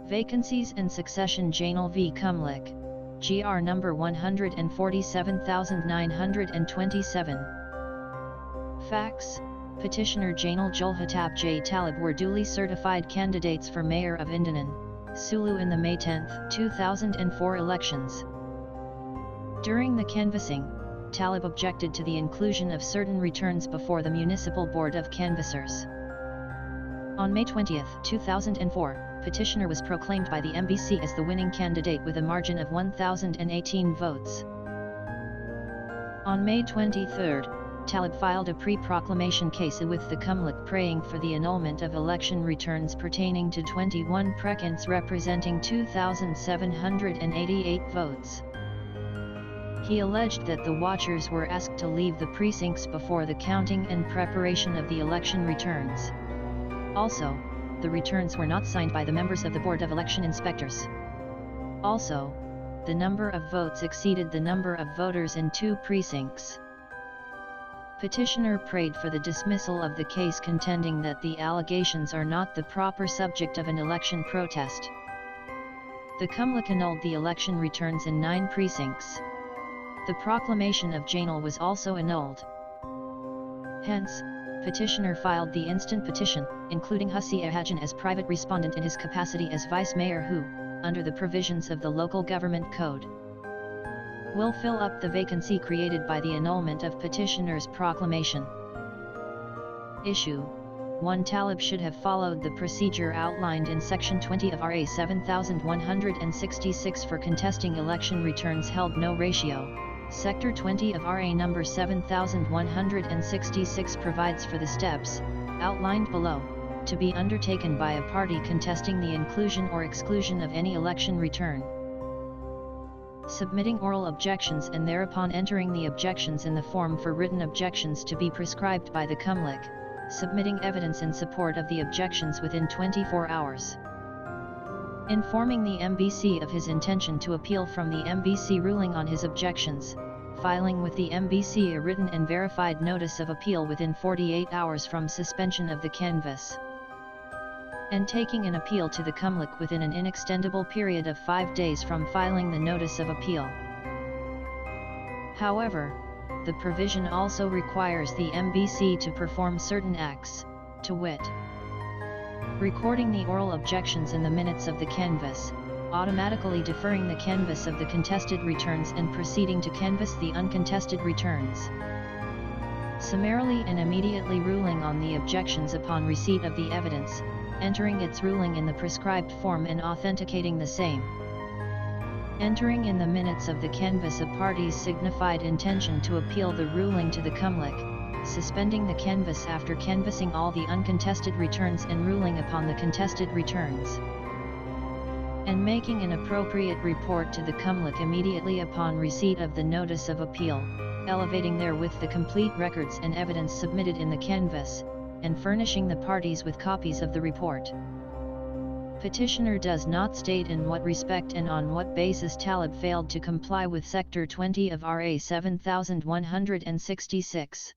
Vacancies in succession. Janel v. Kumlik, GR number 147927. Facts: Petitioner Janel Julhatap J. Talib were duly certified candidates for Mayor of Indanan, Sulu in the May 10, 2004 elections. During the canvassing, Talib objected to the inclusion of certain returns before the Municipal Board of Canvassers. On May 20, 2004, Petitioner was proclaimed by the MBC as the winning candidate with a margin of 1,018 votes. On May 23, Talib filed a pre-proclamation case with the Kumlik praying for the annulment of election returns pertaining to 21 precincts representing 2,788 votes. He alleged that the watchers were asked to leave the precincts before the counting and preparation of the election returns. Also, the returns were not signed by the members of the Board of Election Inspectors. Also, the number of votes exceeded the number of voters in 2 precincts. Petitioner prayed for the dismissal of the case, contending that the allegations are not the proper subject of an election protest. The Kumlik annulled the election returns in 9 precincts. The proclamation of Janel was also annulled. Hence, Petitioner filed the instant petition, including Hussey Ahajan as private respondent in his capacity as vice mayor who, under the provisions of the Local Government Code, will fill up the vacancy created by the annulment of Petitioner's proclamation. Issue 1. Talib should have followed the procedure outlined in Section 20 of RA 7166 for contesting election returns held no ratio. Sector 20 of RA number 7166 provides for the steps, outlined below, to be undertaken by a party contesting the inclusion or exclusion of any election return. Submitting oral objections and thereupon entering the objections in the form for written objections to be prescribed by the Kumlik, submitting evidence in support of the objections within 24 hours. Informing the MBC of his intention to appeal from the MBC ruling on his objections, filing with the MBC a written and verified notice of appeal within 48 hours from suspension of the canvass, and taking an appeal to the Kumlik within an inextendable period of 5 days from filing the notice of appeal. However, the provision also requires the MBC to perform certain acts, to wit: recording the oral objections in the minutes of the canvass, automatically deferring the canvass of the contested returns and proceeding to canvass the uncontested returns, summarily and immediately ruling on the objections upon receipt of the evidence, entering its ruling in the prescribed form and authenticating the same, entering in the minutes of the canvass a party's signified intention to appeal the ruling to the Kumlik, suspending the canvass after canvassing all the uncontested returns and ruling upon the contested returns, and making an appropriate report to the Kumlik immediately upon receipt of the notice of appeal, elevating therewith the complete records and evidence submitted in the canvass, and furnishing the parties with copies of the report. Petitioner does not state in what respect and on what basis Talib failed to comply with Sector 20 of RA 7166.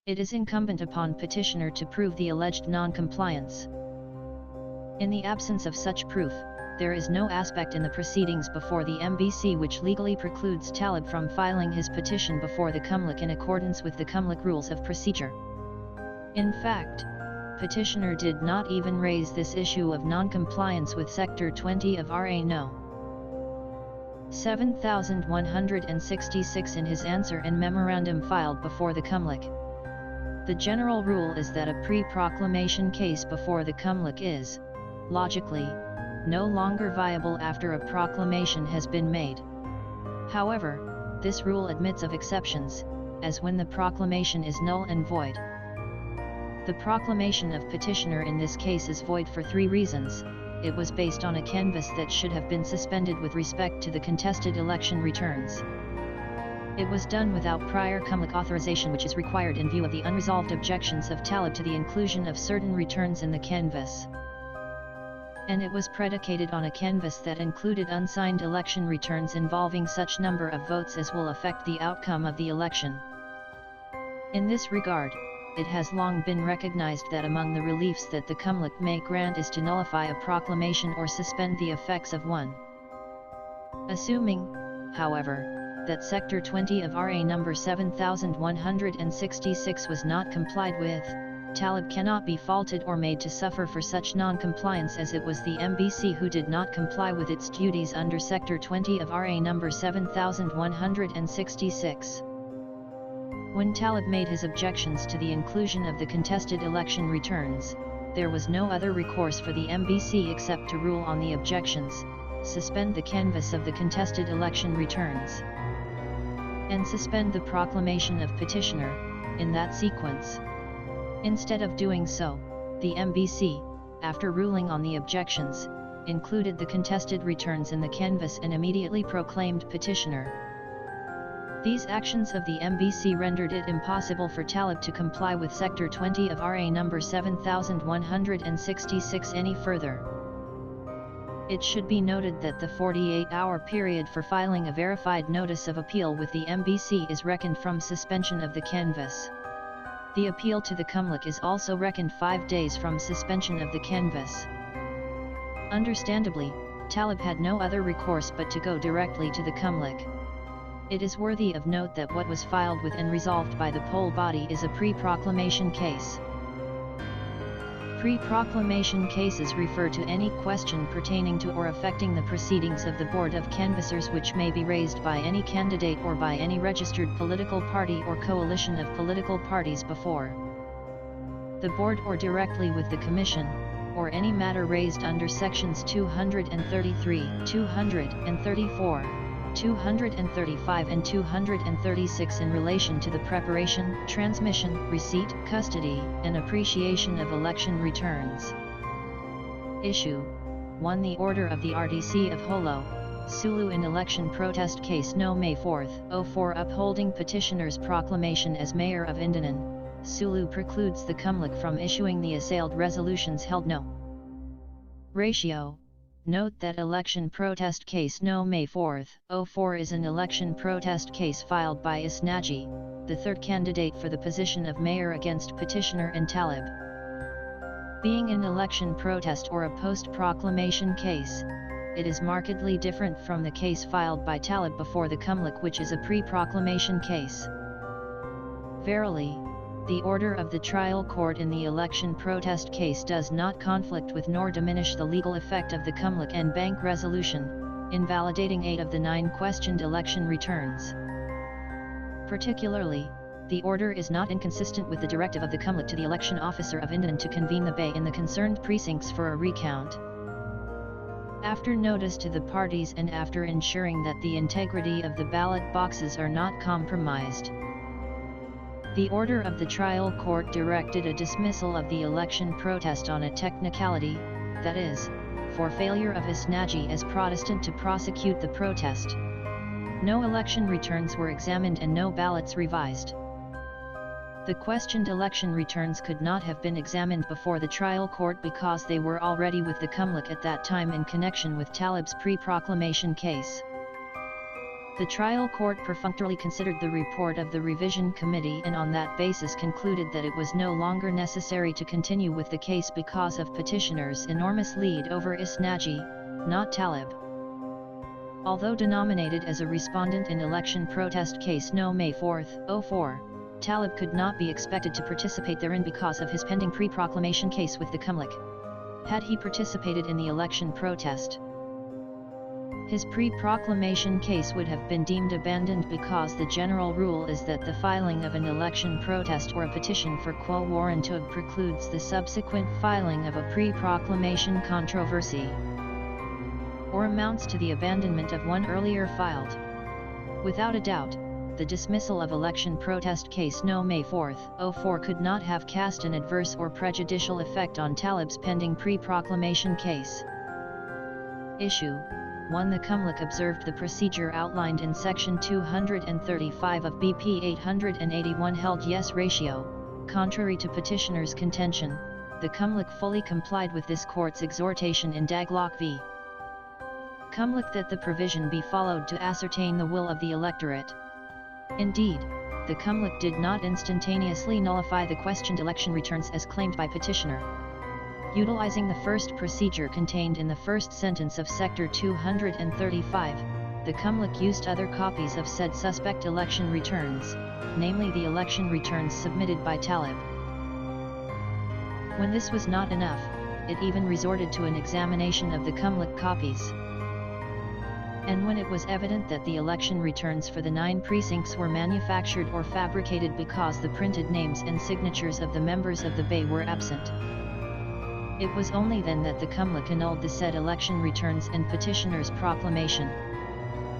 It is incumbent upon petitioner to prove the alleged non-compliance. In the absence of such proof, there is no aspect in the proceedings before the MBC which legally precludes Talib from filing his petition before the Kumlik in accordance with the Kumlik Rules of Procedure. In fact, petitioner did not even raise this issue of non-compliance with Sector 20 of RA No. 7166 in his answer and memorandum filed before the Kumlik. The general rule is that a pre-proclamation case before the Kumlik is, logically, no longer viable after a proclamation has been made. However, this rule admits of exceptions, as when the proclamation is null and void. The proclamation of petitioner in this case is void for 3 reasons. It was based on a canvass that should have been suspended with respect to the contested election returns. It was done without prior Kumlik authorization, which is required in view of the unresolved objections of Talib to the inclusion of certain returns in the canvass. And it was predicated on a canvass that included unsigned election returns involving such number of votes as will affect the outcome of the election. In this regard, it has long been recognized that among the reliefs that the Cumlic may grant is to nullify a proclamation or suspend the effects of one. Assuming, however, that Sector 20 of RA number 7166 was not complied with, Talib cannot be faulted or made to suffer for such non-compliance, as it was the MBC who did not comply with its duties under Sector 20 of RA number 7166. When Talib made his objections to the inclusion of the contested election returns, there was no other recourse for the MBC except to rule on the objections, suspend the canvass of the contested election returns, and suspend the proclamation of petitioner, in that sequence. Instead of doing so, the MBC, after ruling on the objections, included the contested returns in the canvass and immediately proclaimed petitioner. These actions of the MBC rendered it impossible for Talib to comply with Sector 20 of RA number 7166 any further. It should be noted that the 48-hour period for filing a verified notice of appeal with the MBC is reckoned from suspension of the canvass. The appeal to the Cumlic is also reckoned 5 days from suspension of the canvass. Understandably, Talib had no other recourse but to go directly to the Cumlic. It is worthy of note that what was filed with and resolved by the poll body is a pre-proclamation case. Pre-proclamation cases refer to any question pertaining to or affecting the proceedings of the Board of Canvassers which may be raised by any candidate or by any registered political party or coalition of political parties before the Board or directly with the Commission, or any matter raised under Sections 233, 234, 235 and 236 in relation to the preparation, transmission, receipt, custody, and appreciation of election returns. Issue 1. The order of the RDC of Holo, Sulu in election protest case No May 4, 04 upholding petitioner's proclamation as mayor of Indanan, Sulu precludes the Cumlic from issuing the assailed resolutions held no. Ratio. Note that election protest case No May 4, 04 is an election protest case filed by Isnaji, the third candidate for the position of mayor against petitioner and Talib. Being an election protest or a post-proclamation case, it is markedly different from the case filed by Talib before the Cumlic, which is a pre-proclamation case. Verily, the order of the trial court in the election protest case does not conflict with nor diminish the legal effect of the Cumlic and Bank resolution, invalidating 8 of the 9 questioned election returns. Particularly, the order is not inconsistent with the directive of the Cumlic to the election officer of Indanan to convene the Bay in the concerned precincts for a recount. After notice to the parties and after ensuring that the integrity of the ballot boxes are not compromised, the order of the trial court directed a dismissal of the election protest on a technicality, that is, for failure of Isnaji as Protestant to prosecute the protest. No election returns were examined and no ballots revised. The questioned election returns could not have been examined before the trial court because they were already with the Cumlic at that time in connection with Talib's pre-proclamation case. The trial court perfunctorily considered the report of the revision committee and on that basis concluded that it was no longer necessary to continue with the case because of petitioner's enormous lead over Isnaji, not Talib. Although denominated as a respondent in election protest case No May 4, 04, Talib could not be expected to participate therein because of his pending pre-proclamation case with the Cumlic. Had he participated in the election protest, his pre-proclamation case would have been deemed abandoned because the general rule is that the filing of an election protest or a petition for quo warranto precludes the subsequent filing of a pre-proclamation controversy, or amounts to the abandonment of one earlier filed. Without a doubt, the dismissal of election protest case No May 4, 04 could not have cast an adverse or prejudicial effect on Talib's pending pre-proclamation case. Issue 1. The Cumlic observed the procedure outlined in Section 235 of BP 881 held yes ratio. Contrary to petitioner's contention, the Cumlic fully complied with this court's exhortation in Daglock v. Cumlic that the provision be followed to ascertain the will of the electorate. Indeed, the Cumlic did not instantaneously nullify the questioned election returns as claimed by petitioner. Utilizing the first procedure contained in the first sentence of Sector 235, the Cumlic used other copies of said suspect election returns, namely the election returns submitted by Talib. When this was not enough, it even resorted to an examination of the Cumlic copies. And when it was evident that the election returns for the 9 precincts were manufactured or fabricated because the printed names and signatures of the members of the Bay were absent, it was only then that the Cumlic annulled the said election returns and petitioner's proclamation.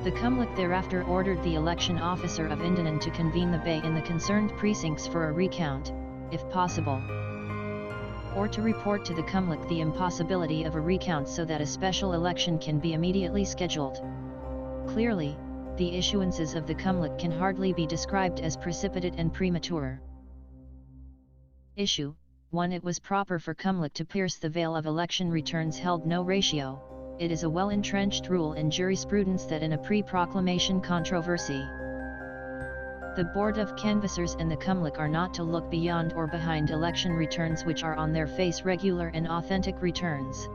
The Cumlic thereafter ordered the election officer of Indanan to convene the Bay in the concerned precincts for a recount, if possible, or to report to the Cumlic the impossibility of a recount so that a special election can be immediately scheduled. Clearly, the issuances of the Cumlic can hardly be described as precipitate and premature. Issue 1. It was proper for Cumlic to pierce the veil of election returns held no ratio. It is a well-entrenched rule in jurisprudence that in a pre-proclamation controversy, the Board of Canvassers and the Cumlic are not to look beyond or behind election returns which are on their face regular and authentic returns.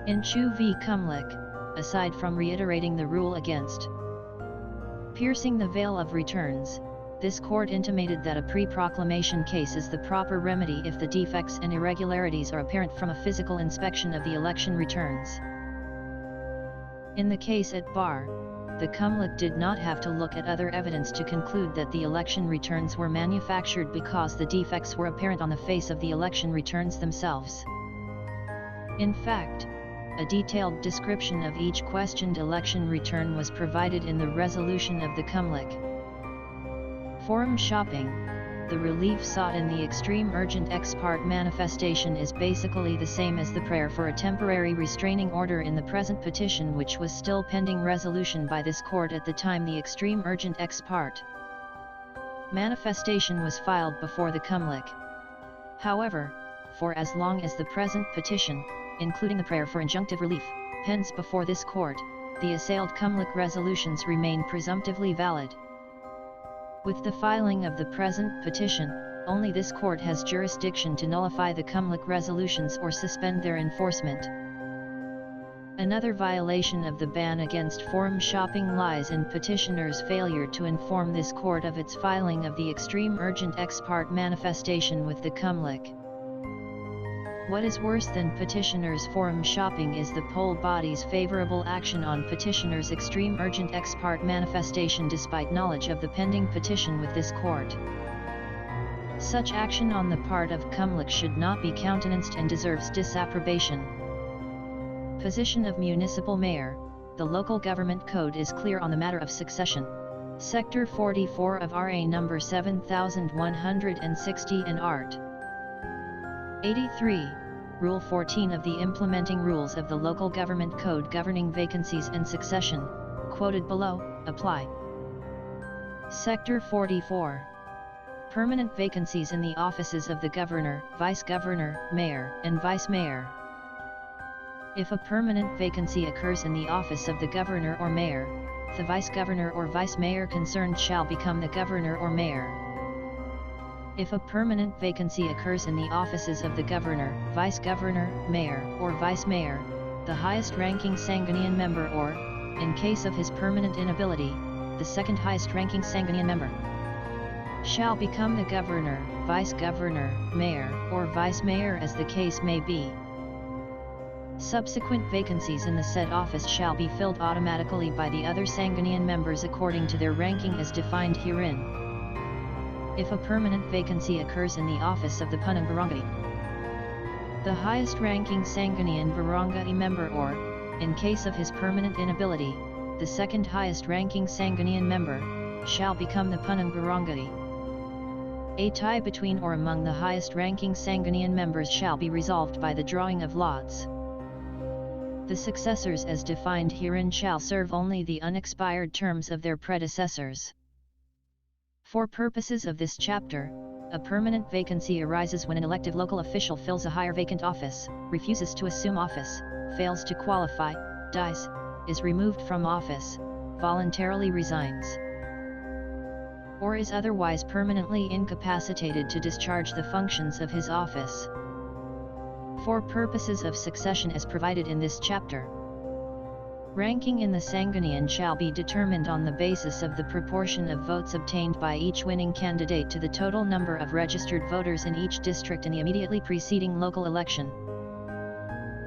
In Chu v. Cumlic, aside from reiterating the rule against piercing the veil of returns, this court intimated that a pre-proclamation case is the proper remedy if the defects and irregularities are apparent from a physical inspection of the election returns. In the case at bar, the Cumlic did not have to look at other evidence to conclude that the election returns were manufactured because the defects were apparent on the face of the election returns themselves. In fact, a detailed description of each questioned election return was provided in the resolution of the Cumlic. Forum shopping. The relief sought in the extreme urgent ex parte manifestation is basically the same as the prayer for a temporary restraining order in the present petition, which was still pending resolution by this court at the time the extreme urgent ex parte manifestation was filed before the Cumlic. However, for as long as the present petition, including the prayer for injunctive relief, pens before this court, the assailed Cumlic resolutions remain presumptively valid. With the filing of the present petition, only this court has jurisdiction to nullify the Cumlic resolutions or suspend their enforcement. Another violation of the ban against forum shopping lies in petitioner's failure to inform this court of its filing of the extreme urgent ex parte manifestation with the Cumlic. What is worse than petitioner's forum shopping is the poll body's favorable action on petitioner's extreme urgent ex parte manifestation despite knowledge of the pending petition with this court. Such action on the part of Cumlic should not be countenanced and deserves disapprobation. Position of municipal mayor. The local government code is clear on the matter of succession. Sector 44 of RA number 7160 and Art. 83. Rule 14 of the implementing rules of the local government code governing vacancies and succession, quoted below, apply. Sector 44. Permanent vacancies in the offices of the governor, vice-governor, mayor, and vice-mayor. If a permanent vacancy occurs in the office of the governor or mayor, the vice-governor or vice-mayor concerned shall become the governor or mayor. If a permanent vacancy occurs in the offices of the governor, vice-governor, mayor, or vice-mayor, the highest-ranking Sangunian member or, in case of his permanent inability, the second highest-ranking Sangunian member, shall become the governor, vice-governor, mayor, or vice-mayor as the case may be. Subsequent vacancies in the said office shall be filled automatically by the other Sangunian members according to their ranking as defined herein. If a permanent vacancy occurs in the office of the Punang Barangay, the highest-ranking Sangunian Barangay member or, in case of his permanent inability, the second highest-ranking Sangunian member, shall become the Punang Barangay. A tie between or among the highest-ranking Sangunian members shall be resolved by the drawing of lots. The successors as defined herein shall serve only the unexpired terms of their predecessors. For purposes of this chapter, a permanent vacancy arises when an elected local official fills a higher vacant office, refuses to assume office, fails to qualify, dies, is removed from office, voluntarily resigns. or is otherwise permanently incapacitated to discharge the functions of his office. For purposes of succession as provided in this chapter, ranking in the Sangguniang shall be determined on the basis of the proportion of votes obtained by each winning candidate to the total number of registered voters in each district in the immediately preceding local election.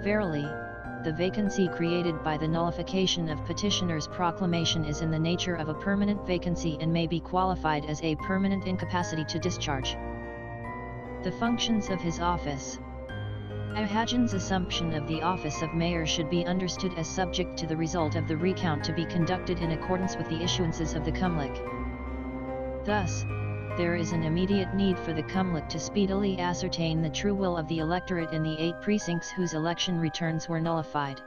Verily, the vacancy created by the nullification of petitioner's proclamation is in the nature of a permanent vacancy and may be qualified as a permanent incapacity to discharge the functions of his office. Ahajin's assumption of the office of mayor should be understood as subject to the result of the recount to be conducted in accordance with the issuances of the Cumlic. Thus, there is an immediate need for the Cumlic to speedily ascertain the true will of the electorate in the 8 precincts whose election returns were nullified.